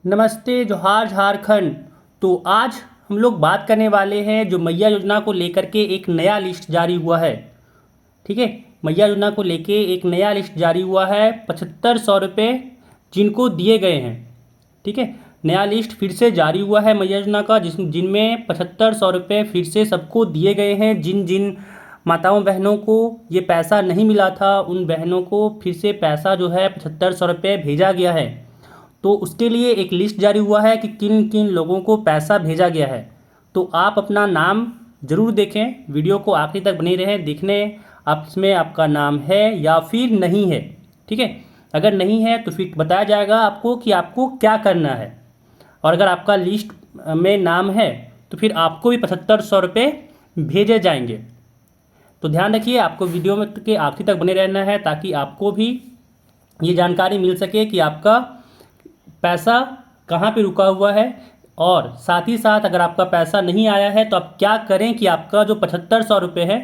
नमस्ते जोहार झारखंड। तो आज हम लोग बात करने वाले हैं जो मैया योजना को लेकर के एक नया लिस्ट जारी हुआ है। ठीक है, मैया योजना को लेके एक नया लिस्ट जारी हुआ है। 7500 रुपये जिनको दिए गए हैं। ठीक है, नया लिस्ट फिर से जारी हुआ है मैया योजना का, जिनमें 7500 रुपये फिर से सबको दिए गए हैं। जिन जिन माताओं बहनों को ये पैसा नहीं मिला था, उन बहनों को फिर से पैसा जो है 7500 रुपये भेजा गया है। तो उसके लिए एक लिस्ट जारी हुआ है कि किन किन लोगों को पैसा भेजा गया है। तो आप अपना नाम ज़रूर देखें, वीडियो को आखिर तक बने रहें देखने आप इसमें आपका नाम है या फिर नहीं है। ठीक है, अगर नहीं है तो फिर बताया जाएगा आपको कि आपको क्या करना है। और अगर आपका लिस्ट में नाम है तो फिर आपको भी 7500 रुपये भेजे जाएंगे। तो ध्यान रखिए, आपको वीडियो में के आखिर तक बने रहना है ताकि आपको भी ये जानकारी मिल सके कि आपका पैसा कहाँ पे रुका हुआ है। और साथ ही साथ अगर आपका पैसा नहीं आया है तो आप क्या करें कि आपका जो 7500 रुपये है,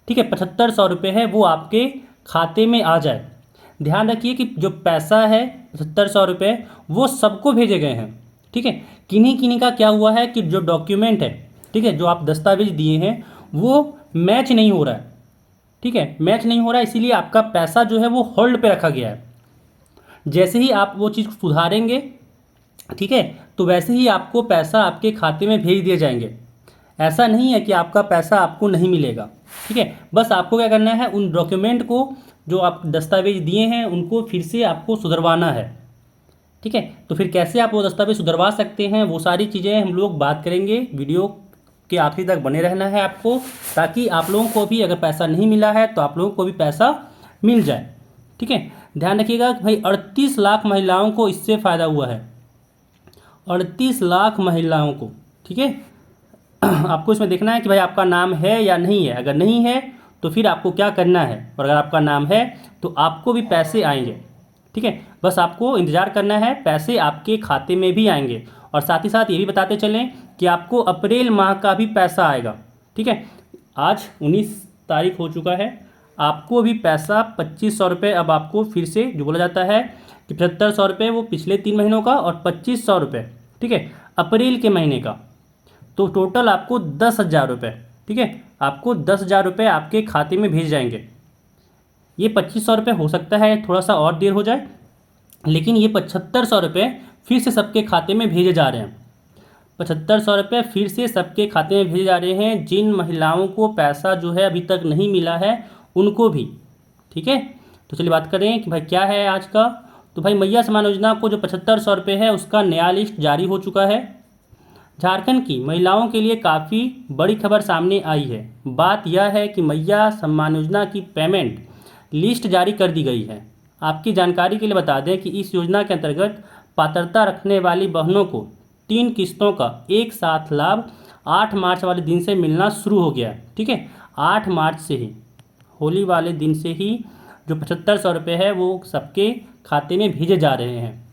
ठीक है, 7500 रुपये है वो आपके खाते में आ जाए। ध्यान रखिए कि जो पैसा है 7500 रुपये वो सबको भेजे गए हैं। ठीक है, किन्हीं किन्हीं का क्या हुआ है कि जो डॉक्यूमेंट है, ठीक है, जो आप दस्तावेज दिए हैं वो मैच नहीं हो रहा है। ठीक है, मैच नहीं हो रहा है, इसीलिए आपका पैसा जो है वो होल्ड पे रखा गया है। जैसे ही आप वो चीज़ सुधारेंगे, ठीक है, तो वैसे ही आपको पैसा आपके खाते में भेज दिए जाएंगे। ऐसा नहीं है कि आपका पैसा आपको नहीं मिलेगा। ठीक है, बस आपको क्या करना है, उन डॉक्यूमेंट को जो आप दस्तावेज दिए हैं उनको फिर से आपको सुधरवाना है। ठीक है, तो फिर कैसे आप वो दस्तावेज सुधरवा सकते हैं वो सारी चीज़ें हम लोग बात करेंगे। वीडियो के आखिर तक बने रहना है आपको, ताकि आप लोगों को भी अगर पैसा नहीं मिला है तो आप लोगों को भी पैसा मिल जाए। ठीक है, ध्यान रखिएगा कि भाई 38 लाख महिलाओं को इससे फ़ायदा हुआ है। 38 लाख महिलाओं को। ठीक है, आपको इसमें देखना है कि भाई आपका नाम है या नहीं है। अगर नहीं है तो फिर आपको क्या करना है, और अगर आपका नाम है तो आपको भी पैसे आएंगे। ठीक है, बस आपको इंतज़ार करना है, पैसे आपके खाते में भी आएंगे। और साथ ही साथ ये भी बताते चलें कि आपको अप्रैल माह का भी पैसा आएगा। ठीक है, आज 19 तारीख हो चुका है, आपको भी पैसा 2500 रुपये अब आपको फिर से जो बोला जाता है कि 7500 रुपये वो पिछले 3 महीनों का और 2500 रुपये, ठीक है, अप्रैल के महीने का। तो टोटल आपको 10,000 रुपये, ठीक है, आपको 10,000 रुपये आपके खाते में भेज जाएंगे। ये 2500 रुपये हो सकता है थोड़ा सा और देर हो जाए, लेकिन ये 7500 रुपये फिर से सबके खाते में भेजे जा रहे हैं। 7500 रुपये फिर से सबके खाते में भेजे जा रहे हैं। जिन महिलाओं को पैसा जो है अभी तक नहीं मिला है उनको भी। ठीक है, तो चलिए बात करें कि भाई क्या है आज का। तो भाई मैया सम्मान योजना को जो 7500 रुपये है उसका नया लिस्ट जारी हो चुका है। झारखंड की महिलाओं के लिए काफ़ी बड़ी खबर सामने आई है। बात यह है कि मैया सम्मान योजना की पेमेंट लिस्ट जारी कर दी गई है। आपकी जानकारी के लिए बता दें कि इस योजना के अंतर्गत पात्रता रखने वाली बहनों को 3 किस्तों का एक साथ लाभ 8 मार्च वाले दिन से मिलना शुरू हो गया है। ठीक है, 8 मार्च से ही, होली वाले दिन से ही जो 7500 रुपये है वो सबके खाते में भेजे जा रहे हैं।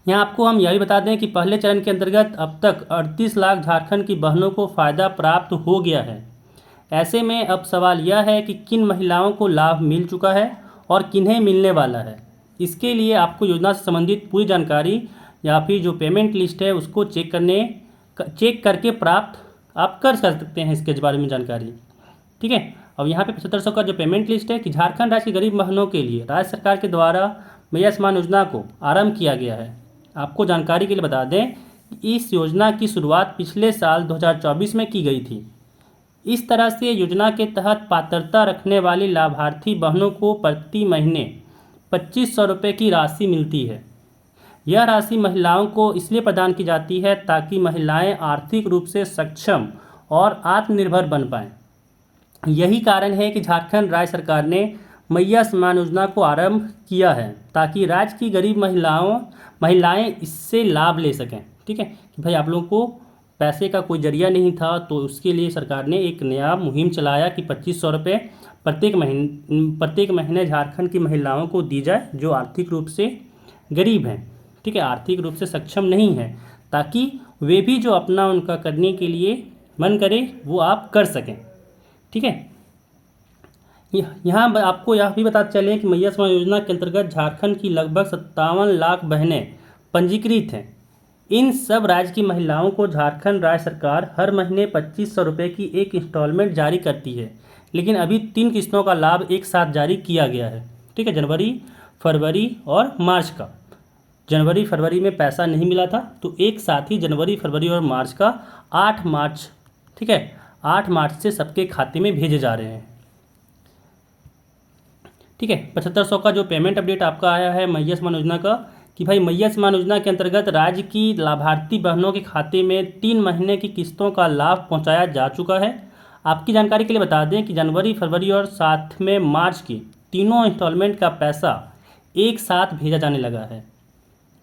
यहाँ आपको हम यह भी बता दें कि पहले चरण के अंतर्गत अब तक 38 लाख झारखंड की बहनों को फ़ायदा प्राप्त हो गया है। ऐसे में अब सवाल यह है कि किन महिलाओं को लाभ मिल चुका है और किन्हें मिलने वाला है। इसके लिए आपको योजना से संबंधित पूरी जानकारी या फिर जो पेमेंट लिस्ट है उसको चेक करके प्राप्त आप कर सकते हैं इसके बारे में जानकारी। ठीक है, अब यहाँ पे 7500 का जो पेमेंट लिस्ट है कि झारखंड राज्य की गरीब बहनों के लिए राज्य सरकार के द्वारा मैया सम्मान योजना को आरंभ किया गया है। आपको जानकारी के लिए बता दें कि इस योजना की शुरुआत पिछले साल 2024 में की गई थी। इस तरह से योजना के तहत पात्रता रखने वाली लाभार्थी बहनों को प्रति महीने 2500 रुपये की राशि मिलती है। यह राशि महिलाओं को इसलिए प्रदान की जाती है ताकि महिलाएं आर्थिक रूप से सक्षम और आत्मनिर्भर बन पाएं। यही कारण है कि झारखंड राज्य सरकार ने मैया सम्मान योजना को आरंभ किया है ताकि राज्य की गरीब महिलाएं इससे लाभ ले सकें। ठीक है, कि भाई आप लोगों को पैसे का कोई जरिया नहीं था, तो उसके लिए सरकार ने एक नया मुहिम चलाया कि 2500 रुपये प्रत्येक महीने झारखंड की महिलाओं को दी जाए जो आर्थिक रूप से गरीब हैं। ठीक है, आर्थिक रूप से सक्षम नहीं है, ताकि वे भी जो अपना उनका करने के लिए मन करे वो आप कर सकें। ठीक है, यहाँ आपको यह भी बताते चलें कि मैया सम्मान योजना के अंतर्गत झारखंड की लगभग 57 लाख बहनें पंजीकृत हैं। इन सब राज्य की महिलाओं को झारखंड राज्य सरकार हर महीने 2500 रुपये की एक इंस्टॉलमेंट जारी करती है, लेकिन अभी 3 किस्तों का लाभ एक साथ जारी किया गया है। ठीक है, जनवरी, फरवरी और मार्च का। जनवरी फरवरी में पैसा नहीं मिला था, तो एक साथ ही जनवरी फरवरी और मार्च का 8 मार्च, ठीक है, 8 मार्च से सबके खाते में भेजे जा रहे हैं। ठीक है, 7500 का जो पेमेंट अपडेट आपका आया है मैया सम्मान योजना का, कि भाई मैया सम्मान योजना के अंतर्गत राज्य की लाभार्थी बहनों के खाते में 3 महीने की किस्तों का लाभ पहुंचाया जा चुका है। आपकी जानकारी के लिए बता दें कि जनवरी फरवरी और साथ में मार्च की तीनों इंस्टॉलमेंट का पैसा एक साथ भेजा जाने लगा है।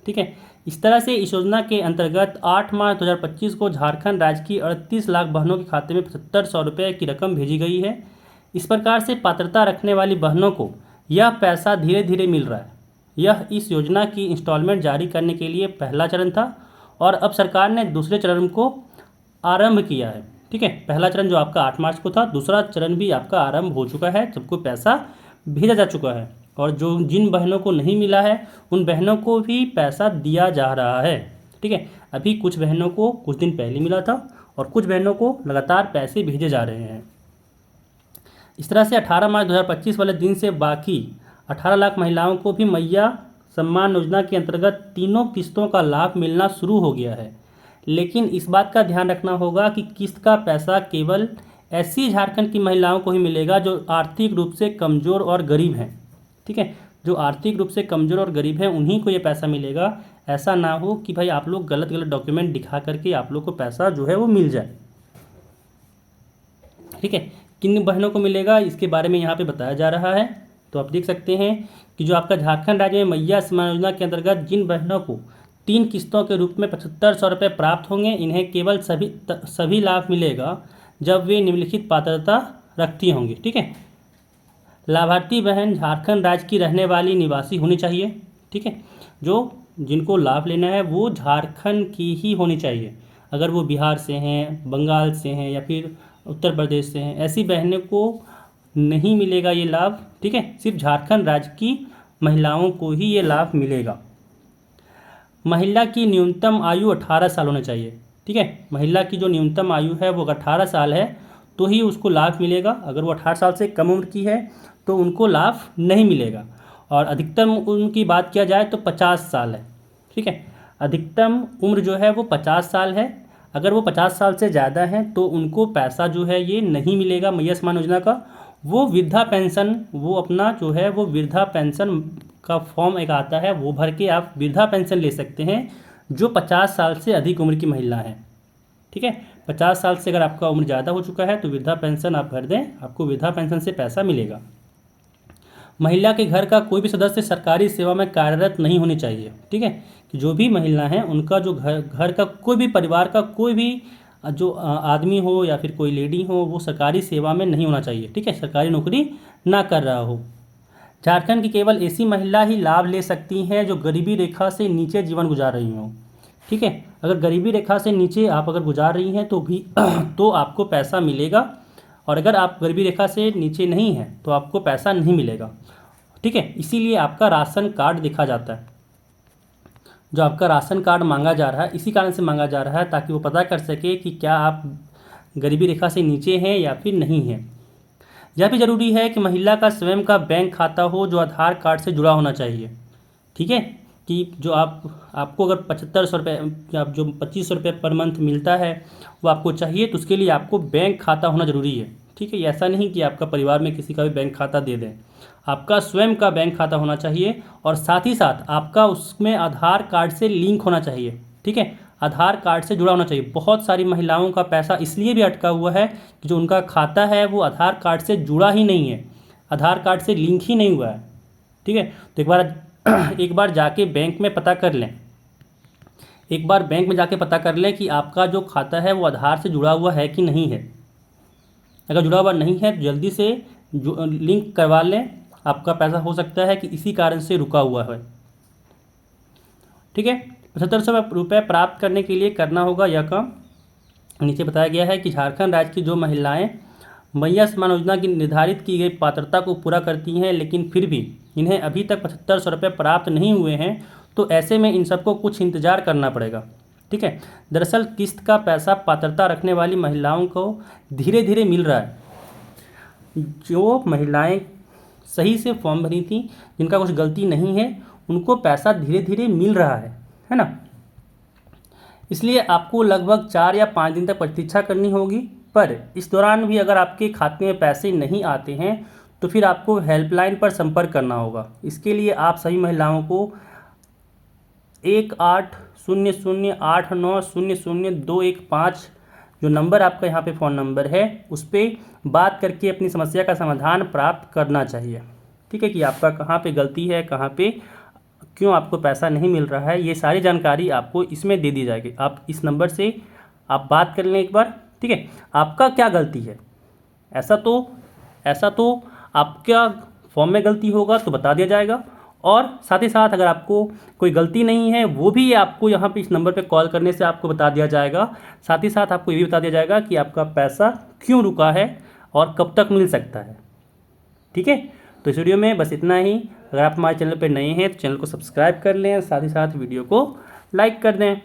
ठीक है, इस तरह से इस योजना के अंतर्गत 8 मार्च 2025 को झारखंड राज्य की 38 लाख बहनों के खाते में 7500 रुपये की रकम भेजी गई है। इस प्रकार से पात्रता रखने वाली बहनों को यह पैसा धीरे धीरे मिल रहा है। यह इस योजना की इंस्टॉलमेंट जारी करने के लिए पहला चरण था और अब सरकार ने दूसरे चरण को आरंभ किया है। ठीक है, पहला चरण जो आपका 8 मार्च को था, दूसरा चरण भी आपका आरंभ हो चुका है, सबको पैसा भेजा जा चुका है। और जो जिन बहनों को नहीं मिला है उन बहनों को भी पैसा दिया जा रहा है। ठीक है, अभी कुछ बहनों को कुछ दिन पहले मिला था और कुछ बहनों को लगातार पैसे भेजे जा रहे हैं। इस तरह से 18 मार्च 2025 वाले दिन से बाकी 18 लाख महिलाओं को भी मैया सम्मान योजना के अंतर्गत तीनों किस्तों का लाभ मिलना शुरू हो गया है। लेकिन इस बात का ध्यान रखना होगा कि किस्त का पैसा केवल ऐसी झारखंड की महिलाओं को ही मिलेगा जो आर्थिक रूप से कमज़ोर और गरीब हैं। ठीक है, जो आर्थिक रूप से कमज़ोर और गरीब हैं उन्हीं को ये पैसा मिलेगा। ऐसा ना हो कि भाई आप लोग गलत गलत डॉक्यूमेंट दिखा करके आप लोग को पैसा जो है वो मिल जाए। ठीक है, किन बहनों को मिलेगा इसके बारे में यहाँ पे बताया जा रहा है। तो आप देख सकते हैं कि जो आपका झारखंड राज्य में मैया सम्मान योजना के अंतर्गत जिन बहनों को 3 किस्तों के रूप में 7500 रुपये प्राप्त होंगे, इन्हें केवल सभी लाभ मिलेगा जब वे निम्नलिखित पात्रता रखती होंगी। ठीक है, लाभार्थी बहन झारखंड राज्य की रहने वाली निवासी होनी चाहिए। ठीक है, जो जिनको लाभ लेना है वो झारखंड की ही होनी चाहिए। अगर वो बिहार से हैं, बंगाल से हैं या फिर उत्तर प्रदेश से हैं, ऐसी बहनों को नहीं मिलेगा ये लाभ। ठीक है, सिर्फ झारखंड राज्य की महिलाओं को ही ये लाभ मिलेगा। महिला की न्यूनतम आयु 18 साल होना चाहिए। ठीक है, महिला की जो न्यूनतम आयु है वो 18 साल है तो ही उसको लाभ मिलेगा। अगर वो 18 साल से कम उम्र की है तो उनको लाभ नहीं मिलेगा। और अधिकतम उम्र की बात किया जाए तो 50 साल है। ठीक है, अधिकतम उम्र जो है वो 50 साल है। अगर वो 50 साल से ज़्यादा है तो उनको पैसा जो है ये नहीं मिलेगा मैया सम्मान योजना का। वो वृद्धा पेंशन, वो अपना जो है वो वृद्धा पेंशन का फॉर्म एक आता है, वो भर के आप वृद्धा पेंशन ले सकते हैं जो 50 साल से अधिक उम्र की महिला हैं। ठीक है, 50 साल से अगर आपका उम्र ज़्यादा हो चुका है तो वृद्धा पेंशन आप भर दें, आपको वृद्धा पेंशन से पैसा मिलेगा। महिला के घर का कोई भी सदस्य सरकारी सेवा में कार्यरत नहीं होनी चाहिए। ठीक है, कि जो भी महिला हैं उनका जो घर का कोई भी परिवार का कोई भी जो आदमी हो या फिर कोई लेडी हो वो सरकारी सेवा में नहीं होना चाहिए। ठीक है, सरकारी नौकरी ना कर रहा हो। झारखंड की केवल ऐसी महिला ही लाभ ले सकती हैं जो गरीबी रेखा से नीचे जीवन गुजार रही हों। ठीक है, अगर गरीबी रेखा से नीचे आप अगर गुजार रही हैं तो भी तो आपको पैसा मिलेगा, और अगर आप गरीबी रेखा से नीचे नहीं हैं तो आपको पैसा नहीं मिलेगा। ठीक है, इसीलिए आपका राशन कार्ड देखा जाता है। जो आपका राशन कार्ड मांगा जा रहा है इसी कारण से मांगा जा रहा है ताकि वो पता कर सके कि क्या आप गरीबी रेखा से नीचे हैं या फिर नहीं हैं। यह भी ज़रूरी है कि महिला का स्वयं का बैंक खाता हो जो आधार कार्ड से जुड़ा होना चाहिए। ठीक है, कि जो आपको अगर 7500 रुपये या जो 2500 रुपये पर मंथ मिलता है वो आपको चाहिए, तो उसके लिए आपको बैंक खाता होना ज़रूरी है। ठीक है, ऐसा नहीं कि आपका परिवार में किसी का भी बैंक खाता दे दें, आपका स्वयं का बैंक खाता होना चाहिए और साथ ही साथ आपका उसमें आधार कार्ड से लिंक होना चाहिए। ठीक है, आधार कार्ड से जुड़ा होना चाहिए। बहुत सारी महिलाओं का पैसा इसलिए भी अटका हुआ है कि जो उनका खाता है वो आधार कार्ड से जुड़ा ही नहीं है, आधार कार्ड से लिंक ही नहीं हुआ है। ठीक है, तो एक बार जाके बैंक में पता कर लें, एक बार बैंक में जाके पता कर लें कि आपका जो खाता है वो आधार से जुड़ा हुआ है कि नहीं है। अगर जुड़ा हुआ नहीं है तो जल्दी से लिंक करवा लें, आपका पैसा हो सकता है कि इसी कारण से रुका हुआ है। ठीक है, 7500 रुपये प्राप्त करने के लिए करना होगा यह काम। नीचे बताया गया है कि झारखंड राज्य की जो महिलाएं मैया सम्मान योजना की निर्धारित की गई पात्रता को पूरा करती हैं लेकिन फिर भी इन्हें अभी तक 7500 रुपये प्राप्त नहीं हुए हैं, तो ऐसे में इन सबको कुछ इंतज़ार करना पड़ेगा। ठीक है। दरअसल किस्त का पैसा पात्रता रखने वाली महिलाओं को धीरे धीरे मिल रहा है। जो महिलाएं सही से फॉर्म भरी थी, जिनका कुछ गलती नहीं है, उनको पैसा धीरे धीरे मिल रहा है ना। इसलिए आपको लगभग 4 या 5 दिन तक प्रतीक्षा करनी होगी। पर इस दौरान भी अगर आपके खाते में पैसे नहीं आते हैं तो फिर आपको हेल्पलाइन पर संपर्क करना होगा। इसके लिए आप सभी महिलाओं को 180089000215 जो नंबर आपका यहाँ पे फ़ोन नंबर है, उस पर बात करके अपनी समस्या का समाधान प्राप्त करना चाहिए। ठीक है, कि आपका कहाँ पे गलती है, कहाँ पे क्यों आपको पैसा नहीं मिल रहा है, ये सारी जानकारी आपको इसमें दे दी जाएगी। आप इस नंबर से आप बात कर लें एक बार। ठीक है, आपका क्या गलती है, ऐसा तो आपका फॉर्म में गलती होगा तो बता दिया जाएगा, और साथ ही साथ अगर आपको कोई गलती नहीं है वो भी आपको यहाँ पे इस नंबर पे कॉल करने से आपको बता दिया जाएगा। साथ ही साथ आपको ये भी बता दिया जाएगा कि आपका पैसा क्यों रुका है और कब तक मिल सकता है। ठीक है, तो इस वीडियो में बस इतना ही। अगर आप हमारे चैनल पर नए हैं तो चैनल को सब्सक्राइब कर लें, साथ ही साथ वीडियो को लाइक कर दें।